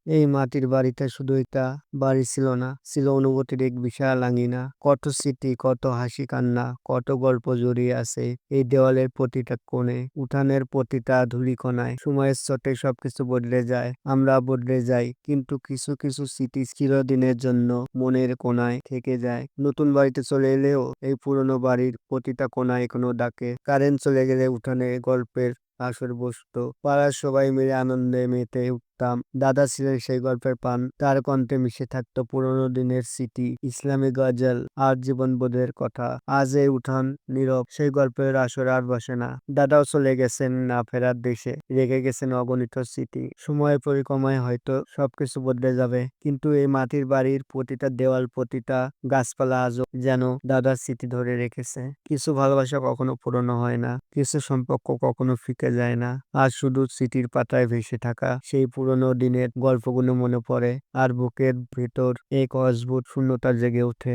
এই মাটির বাড়িটা শুধু একটা বাড়ি ছিল না, ছিল অনুভূতির এক বিশাল আঙিনা। কত স্মৃতি, কত হাসি কান্না, কত গল্প জড়িয়ে আছে এই দেওয়ালের প্রতিটা কোণে, উঠানের প্রতিটা ধূলিকণায়। সময়ের স্রোতে সবকিছু বদলে যায়, আমরা বদলে যাই, কিন্তু কিছু কিছু স্মৃতি চিরদিনের জন্য মনের কোণায় থেকে যায়। নতুন বাড়িতে চলে এলেও এই পুরনো বাড়ির প্রতিটা কোণায় এখনো ডাকে। কারেন্ট চলে গেলে উঠানে গল্পের আসর বসতো, পাড়ার সবাই মিলে আনন্দে মেতে উঠতাম। দাদা ছিলেন সেই গল্পের পান, তার কণ্ঠে মিশে থাকতো পুরোনো দিনের স্মৃতি, ইসলামী গজল আর জীবনবোধের কথা। আজ এই উঠান নীরব, সেই গল্পের আসর আর বসে না। দাদাও চলে গেছেন না ফেরার দেশে, রেখে গেছেন অগণিত স্মৃতি। সময়ের পরিক্রমায় হয়তো সবকিছু বদলে যাবে, কিন্তু এই মাটির বাড়ির প্রতিটা দেওয়াল, প্রতিটা গাছপালা আজও যেন দাদার স্মৃতি ধরে রেখেছে। কিছু ভালোবাসা কখনো পুরনো হয় না, কিছু সম্পর্ক কখনো ফিকে যায় না। আর শুধু স্মৃতির পাতায় ভেসে থাকা সেই পুরনো দিনের গল্পগুলো মনে পড়ে, আর বুকের ভেতর এক অদ্ভুত শূন্যতা জেগে ওঠে।